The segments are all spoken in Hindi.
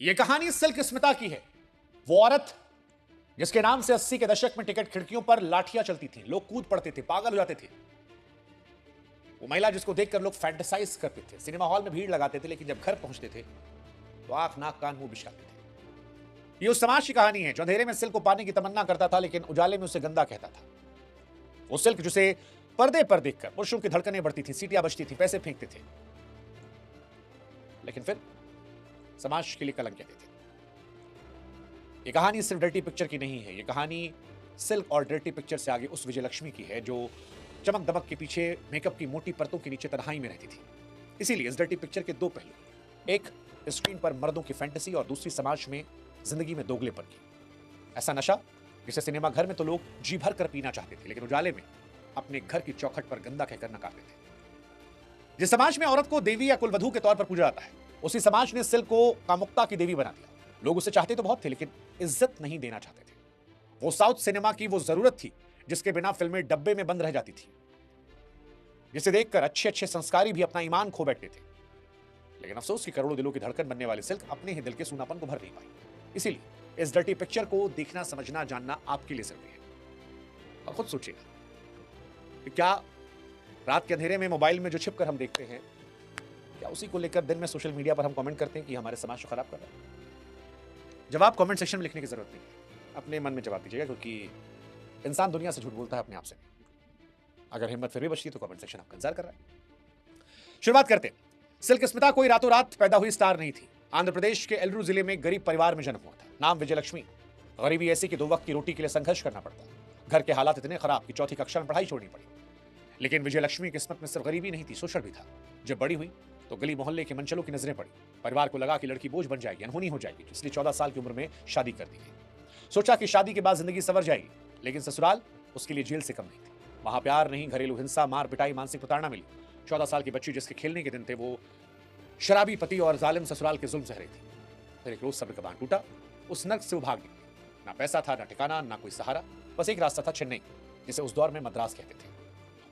यह कहानी सिल्क स्मिता की है। वो औरत जिसके नाम से 80 के दशक में टिकट खिड़कियों पर लाठियां चलती थीं, लोग कूद पड़ते थे, पागल हो जाते थे। वो महिला जिसको देखकर लोग फैंटेसाइज करते थे, सिनेमा हॉल में भीड़ लगाते थे, लेकिन जब घर पहुंचते थे तो आंख नाक कान मुंह बिछाते थे। ये उस समाज की कहानी है जो अंधेरे में सिल्क को पाने की तमन्ना करता था, लेकिन उजाले में उसे गंदा कहता था। वो सिल्क जिसे पर्दे पर देखकर पुरुषों की धड़कनें बढ़ती थी, सीटियां बजती थी, पैसे फेंकते थे, लेकिन फिर समाज के लिए कलंक कहते थे। ये कहानी सिर्फ डर्टी पिक्चर की नहीं है। ये कहानी सिल्क और डर्टी पिक्चर से आगे उस विजयलक्ष्मी की है जो चमक दमक के पीछे मेकअप की मोटी परतों के नीचे तन्हाई में रहती थी। इसीलिए इस डर्टी पिक्चर के दो पहलू, एक स्क्रीन पर मर्दों की फैंटेसी और दूसरी समाज में जिंदगी में दोगलेपन की। ऐसा नशा जिसे सिनेमा घर में तो लोग जी भर कर पीना चाहते थे, लेकिन उजाले में अपने घर की चौखट पर गंदा कहकर नकारते थे। जिस समाज में औरत को देवी या कुलवधू के तौर पर पूजा जाता है, उसी समाज ने सिल्क को कामुकता की देवी बना दिया। लोग उसे चाहते तो बहुत थे, लेकिन इज्जत नहीं देना चाहते थे। वो साउथ सिनेमा की वो जरूरत थी जिसके बिना फिल्में डब्बे में बंद रह जाती थी, जिसे देखकर अच्छे अच्छे संस्कारी भी अपना ईमान खो बैठते थे। लेकिन अफसोस कि करोड़ों दिलों की धड़कन बनने वाली सिल्क अपने ही दिल के सूनापन को भर नहीं पाई। इसीलिए इस डर्टी पिक्चर को देखना, समझना, जानना आपके लिए जरूरी है। और खुद सोचिएगा कि क्या रात के अंधेरे में मोबाइल में जो छिपकर हम देखते हैं, क्या उसी को लेकर दिन में सोशल मीडिया पर हम कमेंट करते हैं कि हमारे समाज को खराब कर रहा है? जवाब कमेंट सेक्शन में लिखने की जरूरत नहीं है, अपने मन में जवाब दीजिएगा, क्योंकि इंसान दुनिया से झूठ बोलता है, अपने आप से नहीं। अगर हिम्मत फिर भी बचती तो कमेंट सेक्शन आपका इंतजार कर रहा है। शुरुआत करते हैं। सिल्क स्मिता कोई रातों रात पैदा हुई स्टार नहीं थी। आंध्र प्रदेश के एल्लूरू जिले में गरीब परिवार में जन्म हुआ था। नाम विजयलक्ष्मी। गरीबी ऐसी कि 2 वक्त की रोटी के लिए संघर्ष करना पड़ता। घर के हालात इतने खराब कि चौथी कक्षा में पढ़ाई छोड़नी पड़ी। लेकिन विजयलक्ष्मी की किस्मत में सिर्फ गरीबी नहीं थी, शोषण भी था। जब बड़ी हुई तो गली मोहल्ले के मनचलों की नजरें पड़ी। परिवार को लगा कि लड़की बोझ बन जाएगी, अनहोनी हो जाएगी, इसलिए 14 साल की उम्र में शादी कर दी गई। सोचा कि शादी के बाद जिंदगी संवर जाएगी, लेकिन ससुराल उसके लिए जेल से कम नहीं थी। वहां प्यार नहीं, घरेलू हिंसा, मार पिटाई, मानसिक प्रताड़ना मिली। 14 साल की बच्ची जिसके खेलने के दिन थे, वो शराबी पति और जालिम ससुराल के जुल्म सह रही थी। फिर एक रोज सब्र का बांध टूटा। उस नर्क से वो भाग निकली। ना पैसा था, ना ठिकाना, ना कोई सहारा, बस एक रास्ता था, चेन्नई, जिसे उस दौर में मद्रास कहते थे।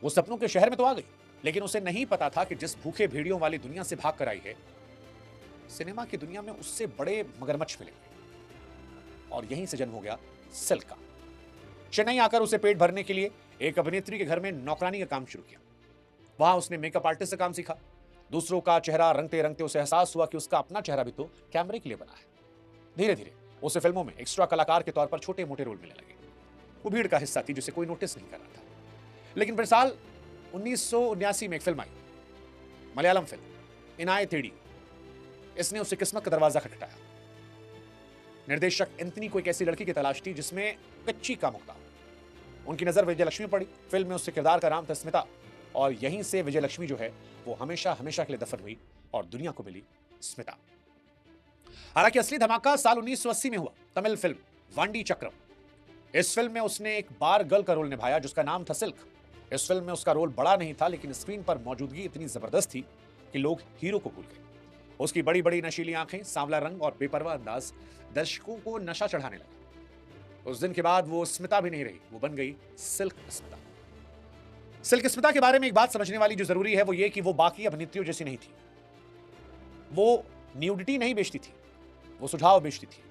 वो सपनों के शहर में तो आ गई, लेकिन उसे नहीं पता था कि जिस भूखे भेड़ियों वाली दुनिया से भाग कर आई है, सिनेमा की दुनिया में उससे बड़े मगरमच्छ मिलेंगे। और यहीं से जन्म हो गया सिल्क का। चेन्नई आकर उसे पेट भरने के लिए एक अभिनेत्री के घर में नौकरानी का काम शुरू किया। वहां उसने मेकअप आर्टिस्ट से काम सीखा। दूसरों का चेहरा रंगते रंगते उसे एहसास हुआ कि उसका अपना चेहरा भी तो कैमरे के लिए बना है। धीरे धीरे उसे फिल्मों में एक्स्ट्रा कलाकार के तौर पर छोटे मोटे रोल मिलने लगे। वो भीड़ का हिस्सा थी जिसे कोई नोटिस नहीं कर रहा था। लेकिन फिर साल 1979 में एक फिल्म आई, मलयालम फिल्म इनाय थेडी। इसने उसे किस्मत का दरवाजा खटखटाया। निर्देशक एंथनी को एक ऐसी लड़की की तलाश थी जिसमें कच्ची कामुकता। उनकी नजर विजयलक्ष्मी पड़ी। फिल्म में उसके किरदार का नाम था स्मिता, और यहीं से विजयलक्ष्मी जो है वो हमेशा हमेशा के लिए दफन हुई और दुनिया को मिली स्मिता। हालांकि असली धमाका साल 1980 में हुआ, तमिल फिल्म वांडी चक्रम। इस फिल्म में उसने एक बार गर्ल का रोल निभाया जिसका नाम था सिल्क। इस फिल्म में उसका रोल बड़ा नहीं था, लेकिन स्क्रीन पर मौजूदगी इतनी जबरदस्त थी कि लोग हीरो को भूल गए। उसकी बड़ी बड़ी नशीली आंखें, सांवला रंग और बेपरवाह अंदाज दर्शकों को नशा चढ़ाने लगा। उस दिन के बाद वो स्मिता भी नहीं रही, वो बन गई सिल्क स्मिता। सिल्क स्मिता के बारे में एक बात समझने वाली जो जरूरी है वो ये कि वो बाकी अभिनेत्रियों जैसी नहीं थी। वो न्यूडिटी नहीं बेचती थी, वो सुझाव बेचती थी।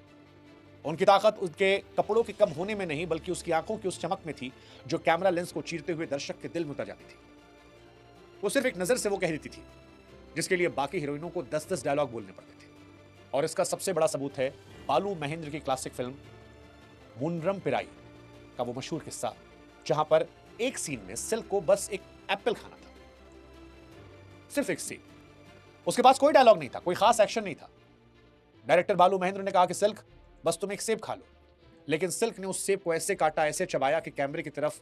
उनकी ताकत उसके कपड़ों के कम होने में नहीं, बल्कि उसकी आंखों की उस चमक में थी जो कैमरा लेंस को चीरते हुए दर्शक के दिल में उतर जाती थी। वो सिर्फ एक नजर से वो कह देती थी जिसके लिए बाकी हीरोइनों को 10-10 डायलॉग बोलने पड़ते थे। और इसका सबसे बड़ा सबूत है बालू महेंद्र की क्लासिक फिल्म मुन्नरम पिराई का वो मशहूर किस्सा, जहां पर एक सीन में सिल्क को बस एक एप्पल खाना था, सिर्फ एक सीन। उसके पास कोई डायलॉग नहीं था, कोई खास एक्शन नहीं था। डायरेक्टर बालू महेंद्र ने कहा कि सिल्क बस तुम एक सेब खा लो, लेकिन सिल्क ने उस सेब को ऐसे काटा, ऐसे चबाया कि कैमरे की तरफ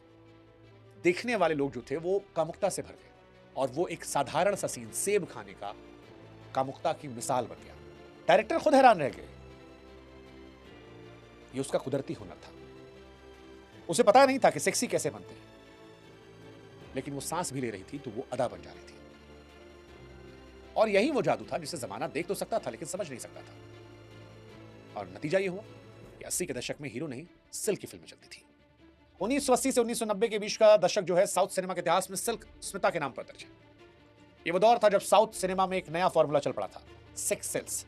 देखने वाले लोग जो थे वो कामुकता से भर गए। और वो एक साधारण सा सीन, सेब खाने का, कामुकता की मिसाल बन गया। डायरेक्टर खुद हैरान रह गए। ये उसका कुदरती हुनर था। उसे पता नहीं था कि सेक्सी कैसे बनते हैं, लेकिन वो सांस भी ले रही थी तो वो अदा बन जा रही थी। और यही वो जादू था जिसे जमाना देख तो सकता था लेकिन समझ नहीं सकता था। और नतीजा ये हुआ कि 80 के दशक में हीरो नहीं, सिल्क की फिल्में चलती थी। 1980 से 1990 के बीच का दशक जो है साउथ सिनेमा के इतिहास में सिल्क स्मिता के नाम पर दर्ज है। ये वो दौर था जब साउथ सिनेमा में एक नया फॉर्मूला चल पड़ा था, सेक्स सेल्स।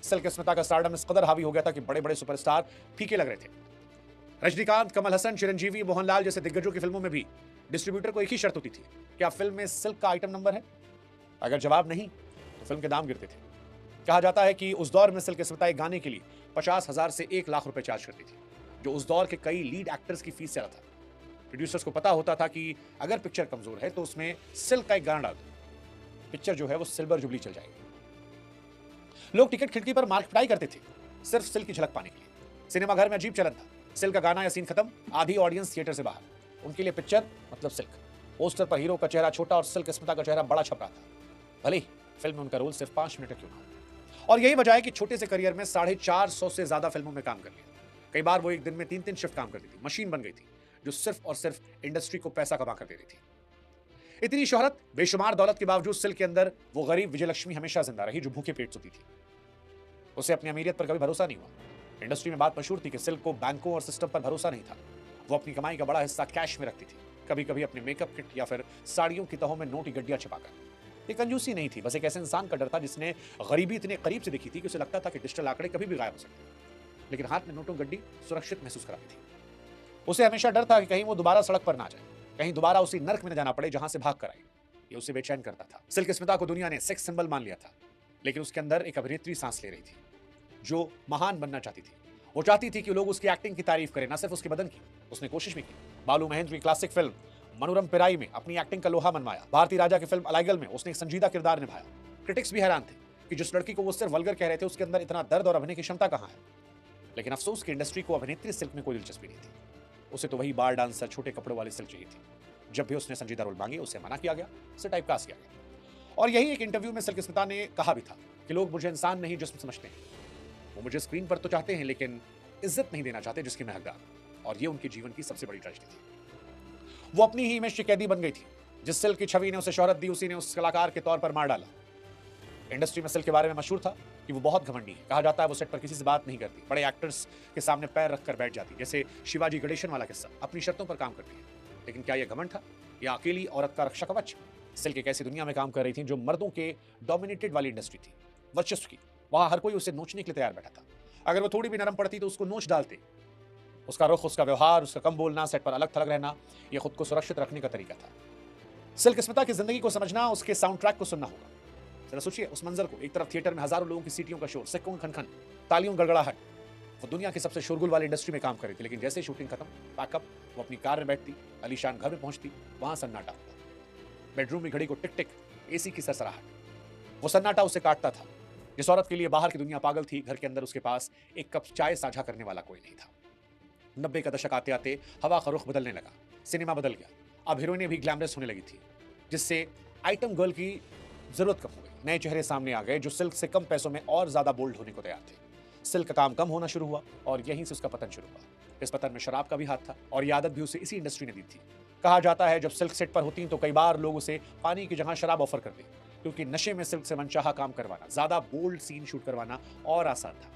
सिल्क स्मिता का स्टारडम इस कदर हावी हो गया था कि बड़े बड़े सुपरस्टार फीके लग रहे थे। रजनीकांत, कमल हसन, चिरंजीवी, मोहनलाल जैसे दिग्गजों की फिल्मों में भी डिस्ट्रीब्यूटर को एक ही शर्त होती थी, क्या फिल्म में सिल्क का आइटम नंबर है? अगर जवाब नहीं तो फिल्म के दाम गिरते थे। कहा जाता है कि उस दौर में सिल्क स्मिता एक गाने के लिए 50,000 से 1 लाख रुपए चार्ज करती थी, जो उस दौर के कई लीड एक्टर्स की फीस से ज्यादा था। प्रोड्यूसर्स को पता होता था कि अगर पिक्चर कमजोर है तो उसमें सिल्क का एक गाना डाल दो, पिक्चर जो है वो सिल्वर जुबली चल जाएगी। लोग टिकट खिड़की पर मार्क पिटाई करते थे सिर्फ सिल्क की झलक पाने के लिए। सिनेमा घर में अजीब चलन था, सिल्क का गाना या सीन खत्म, आधी ऑडियंस थिएटर से बाहर। उनके लिए पिक्चर मतलब सिल्क। पोस्टर पर हीरो का चेहरा छोटा और सिल्क स्मिता का चेहरा बड़ा छप रहा था, भले ही फिल्म में उनका रोल सिर्फ 5 मिनट क्यों ना हो। और यही वजह है कि छोटे से करियर में 450 से ज्यादा फिल्मों में काम कर लिया। कई बार वो एक दिन में 3-3 शिफ्ट काम करती थी, मशीन बन गई थी जो सिर्फ और सिर्फ इंडस्ट्री को पैसा कमा कर दे रही थी। इतनी शोहरत, बेशुमार दौलत के बावजूद सिल्क के अंदर वो गरीब विजयलक्ष्मी हमेशा जिंदा रही जो भूखे पेट सोती थी। उसे अपनी अमीरियत पर कभी भरोसा नहीं हुआ। इंडस्ट्री में बात मशहूर थी कि सिल्क को बैंकों और सिस्टम पर भरोसा नहीं था। वो अपनी कमाई का बड़ा हिस्सा कैश में रखती थी, कभी कभी अपने मेकअप किट या फिर साड़ियों की तहों में नोट की गड्डियां छिपाकर। ये कंजूसी नहीं थी, बस एक ऐसे इंसान का डर था जिसने गरीबी इतने करीब से देखी थी कि उसे लगता था कि डिजिटल आंकड़े कभी भी गायब हो सकते हैं, लेकिन हाथ में नोटों गड्डी सुरक्षित महसूस कराती थी। उसे हमेशा डर था कि कहीं वो दोबारा सड़क पर ना जाए, कहीं दोबारा उसी नर्क में न जाना पड़े जहां से भाग कर आई। ये उसे बेचैन करता था। सिल्क स्मिता को दुनिया ने सेक्स सिंबल मान लिया था, लेकिन उसके अंदर एक अभिनेत्री सांस ले रही थी जो महान बनना चाहती थी। वो चाहती थी कि लोग उसकी एक्टिंग की तारीफ करें, ना सिर्फ उसके बदन की। उसने कोशिश भी की। बालू महेंद्र की क्लासिक फिल्म मनोरम पिराई में अपनी एक्टिंग का लोहा मनवाया। भारती राजा की फिल्म अलाइगल में उसने एक संजीदा किरदार निभाया। क्रिटिक्स भी हैरान थे कि जिस लड़की को वो सिर्फ वल्गर कह रहे थे उसके अंदर इतना दर्द और अभिनय की क्षमता कहां है। लेकिन अफसोस की इंडस्ट्री को अभिनेत्री सिल्क में कोई दिलचस्पी नहीं थी। उसे तो वही बार डांसर, छोटे कपड़ों वाली सिल्क चाहिए थी। जब भी उसने संजीदा रोल मांगे उसे मना किया गया, उसे टाइपकास्ट किया गया। और यही एक इंटरव्यू में सिल्क स्मिता ने कहा भी था कि लोग मुझे इंसान नहीं जिस्म समझते हैं। वो मुझे स्क्रीन पर तो चाहते हैं लेकिन इज्जत नहीं देना चाहते जिसकी मैं हकदार। और ये उनके जीवन की सबसे बड़ी ट्रेजेडी थी। वो अपनी ही इमेज की कैदी बन गई थी। जिस सिल्क की छवि ने उसे शोहरत दी, उसी ने उस कलाकार के तौर पर मार डाला। इंडस्ट्री में सिल्क के बारे में मशहूर था कि वो बहुत घमंडी है। कहा जाता है वो सेट पर किसी से बात नहीं करती, बड़े एक्टर्स के सामने पैर रखकर बैठ जाती, जैसे शिवाजी गणेशन वाला किस्सा। अपनी शर्तों पर काम करती है। लेकिन क्या यह घमंड था या अकेली औरत का रक्षा कवच? सिल्क एक ऐसी दुनिया में काम कर रही थी जो मर्दों के डोमिनेटेड वाली इंडस्ट्री थी, वर्चस्व की। वहां हर कोई उसे नोचने के लिए तैयार बैठा था। अगर वो थोड़ी भी नरम पड़ती तो उसको नोच डालते। उसका रुख, उसका व्यवहार, उसका कम बोलना, सेट पर अलग थलग रहना, यह खुद को सुरक्षित रखने का तरीका था। सिल्क स्मिता की जिंदगी को समझना, उसके साउंड ट्रैक को सुनना होगा। जरा सोचिए उस मंजर को, एक तरफ थिएटर में हजारों लोगों की सीटियों का शोर, सिक्कों का खनखन, तालियों गड़गड़ाहट। वो दुनिया की सबसे शोरगुल वाली इंडस्ट्री में काम कर रही थी, लेकिन जैसे शूटिंग खत्म, पैकअप, वो अपनी कार में बैठती, आलीशान घर में पहुंचती, वहां सन्नाटा होता। बेडरूम में घड़ी को टिक टिक, एसी की सरसराहट। वो सन्नाटा उसे काटता था। जिस औरत के लिए बाहर की दुनिया पागल थी, घर के अंदर उसके पास एक कप चाय साझा करने वाला कोई नहीं था। 90 का दशक आते आते हवा का रुख बदलने लगा, सिनेमा बदल गया। अब हीरोइनें भी ग्लैमरस होने लगी थी, जिससे आइटम गर्ल की जरूरत कम हो गई। नए चेहरे सामने आ गए जो सिल्क से कम पैसों में और ज्यादा बोल्ड होने को तैयार थे। सिल्क का काम कम होना शुरू हुआ और यहीं से उसका पतन शुरू हुआ। इस पतन में शराब का भी हाथ था और ये आदत भी उसे इसी इंडस्ट्री ने दी थी। कहा जाता है जब सिल्क सेट पर होती तो कई बार लोग उसे पानी की जगह शराब ऑफर करते, क्योंकि नशे में सिल्क से मनचाहा काम करवाना, ज्यादा बोल्ड सीन शूट करवाना और आसान था।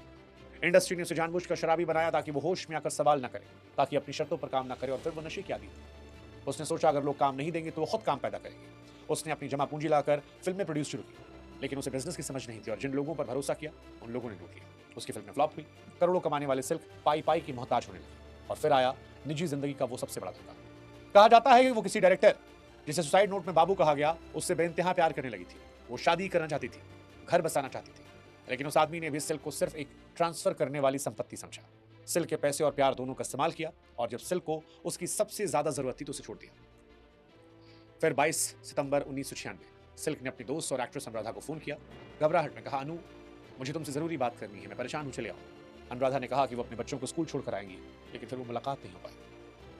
इंडस्ट्री ने उसे जानबूझकर शराबी बनाया ताकि वो होश में आकर सवाल न करे, ताकि अपनी शर्तों पर काम न करे और फिर वो नशे की आदी हो। उसने सोचा अगर लोग काम नहीं देंगे तो वो खुद काम पैदा करेंगे। उसने अपनी जमा पूंजी लाकर फिल्में प्रोड्यूस शुरू की, लेकिन उसे बिजनेस की समझ नहीं थी और जिन लोगों पर भरोसा किया उन लोगों ने लूट लिया। उसकी फिल्में फ्लॉप हुई। करोड़ों कमाने वाले सिल्क पाई पाई की मोहताज होने लगी। और फिर आया निजी जिंदगी का वो सबसे बड़ा धोखा। कहा जाता है कि वो किसी डायरेक्टर, जिसे सुसाइड नोट में बाबू कहा गया, उससे बेइंतहा प्यार करने लगी थी। वो शादी करना चाहती थी, घर बसाना चाहती थी, लेकिन उस आदमी ने भी सिल्क को सिर्फ एक ट्रांसफर करने वाली संपत्ति समझा। सिल्क के पैसे और प्यार दोनों का इस्तेमाल किया और जब सिल्क को उसकी सबसे ज्यादा जरूरत थी तो उसे छोड़ दिया। फिर 22 सितंबर 1996 सिल्क ने अपनी दोस्त और एक्ट्रेस अनुराधा को फोन किया। घबराहट में कहा, अनु मुझे तुमसे जरूरी बात करनी है, मैं परेशान हूं, चले आओ। अनुराधा ने कहा कि वो अपने बच्चों को स्कूल छोड़कर आएंगी, लेकिन फिर वो मुलाकात नहीं हो पाई।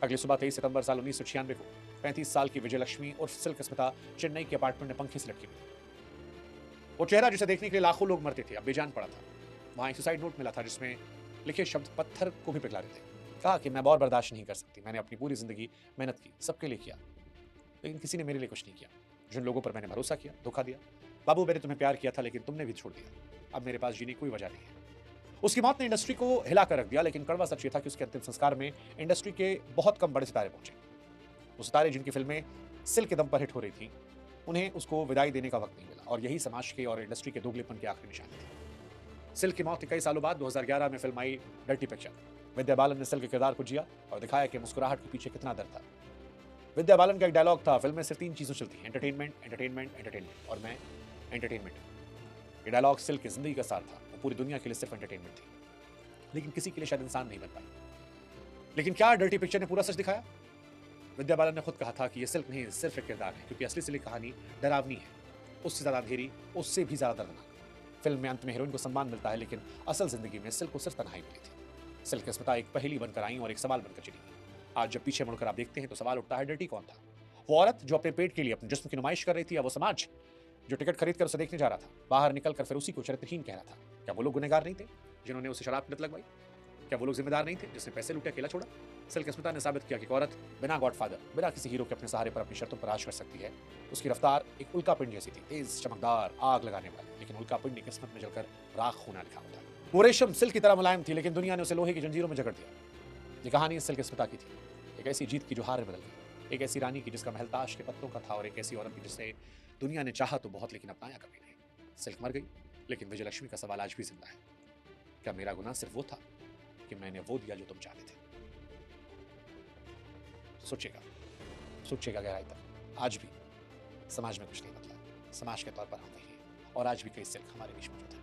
अगली सुबह 23 सितंबर साल 1996 को 35 साल की विजयलक्ष्मी और सिल्क स्मिता चेन्नई के अपार्टमेंट में पंखे से लटकी हुई। वो चेहरा जिसे देखने के लिए लाखों लोग मरते थे अब बेजान पड़ा था। वहां एक सुसाइड नोट मिला था जिसमें लिखे शब्द पत्थर को भी पिघला रहे थे। कहा कि मैं और बर्दाश्त नहीं कर सकती, मैंने अपनी पूरी जिंदगी मेहनत की, सबके लिए किया, लेकिन किसी ने मेरे लिए कुछ नहीं किया। जिन लोगों पर मैंने भरोसा किया, धोखा दिया। बाबू मैंने तुम्हें प्यार किया था लेकिन तुमने भी छोड़ दिया। अब मेरे पास जीने की कोई वजह नहीं है। उसकी मौत ने इंडस्ट्री को हिला कर रख दिया, लेकिन कड़वा सच ये था कि उसके अंतिम संस्कार में इंडस्ट्री के बहुत कम बड़े सितारे पहुंचे। वो सितारे जिनकी फिल्में सिल्क के दम पर हिट हो रही थी, उन्हें उसको विदाई देने का वक्त नहीं मिला और यही समाज के और इंडस्ट्री के दोगलेपन के आखिरी निशाने थे। सिल्क की मौत के कई सालों बाद 2011 में फिल्म आई डर्टी पिक्चर। विद्या बालन ने सिल्क के किरदार को जिया और दिखाया कि मुस्कुराहट के पीछे कितना दर्द था। विद्या बालन का एक डायलॉग था, फिल्म में सिर्फ 3 चीजें चलती हैं, एंटरटेनमेंट, एंटरटेनमेंट, एंटरटेनमेंट, और मैं एंटरटेनमेंट। ये डायलॉग सिल्क की जिंदगी का सार था। वो पूरी दुनिया के लिए सिर्फ एंटरटेनमेंट थी, लेकिन किसी के लिए शायद इंसान नहीं बन पाई। लेकिन क्या डर्टी पिक्चर ने पूरा सच दिखाया? विद्या बालन ने खुद कहा था कि ये सिल्क नहीं, सिर्फ एक किरदार है, क्योंकि असली सिल्क कहानी डरावनी है, उससे ज्यादा अंधेरी, उससे भी ज्यादा दर्दनाक। फिल्म में अंत में हीरोइन को सम्मान मिलता है, लेकिन असल जिंदगी में सिल्क को सिर्फ तन्हाई मिली थी। सिल्क की अस्मिता एक पहेली बनकर आई और एक सवाल बनकर चली गई। आज जब पीछे मुड़कर आप देखते हैं तो सवाल उठता है, डर्टी कौन था? वो औरत जो अपने पेट के लिए अपने जिस्म की नुमाइश कर रही थी, या वो समाज जो टिकट खरीद कर उसे देखने जा रहा था, बाहर निकलकर फिर उसी को चरित्रहीन कह रहा था? क्या वो लोग गुनहगार नहीं थे जिन्होंने उसे शराब की लत लगवाई? क्या वो लोग जिम्मेदार नहीं थे जिसने पैसे लूटे, अकेला छोड़ा? सिल्क अस्मिता ने साबित किया कि एक औरत बिना गॉडफादर, बिना किसी हीरो के अपने सहारे पर अपनी शर्तों पर राज कर सकती है। उसकी रफ्तार एक उल्का पिंड जैसी थी, तेज, चमकदार, आग लगाने वाली, लेकिन उल्का पिंड ने किस्मत में जलकर राख होना लिखा होता है। वो रेशम सिल्क की तरह मुलायम थी, लेकिन दुनिया ने उसे लोहे की जंजीरों में जकड़ दिया। ये कहानी सिल्क अस्मिता की थी, एक ऐसी जीत की जो हार में बदल गई, एक ऐसी रानी की जिसका महल ताश के पत्तों का था, और एक ऐसी औरत की जिसे दुनिया ने चाहा तो बहुत लेकिन अपनाया कभी नहीं। सिल्क मर गई, लेकिन विजयलक्ष्मी का सवाल आज भी जिंदा है। क्या मेरा गुनाह सिर्फ वो था कि मैंने वो दिया जो तुम चाहते थे? सोचिएगा, सोचिएगा गहराई तक। आज भी समाज में कुछ नहीं बदला, समाज के तौर पर हम वही हैं, और आज भी कई सिल्क हमारे बीच मौजूद है।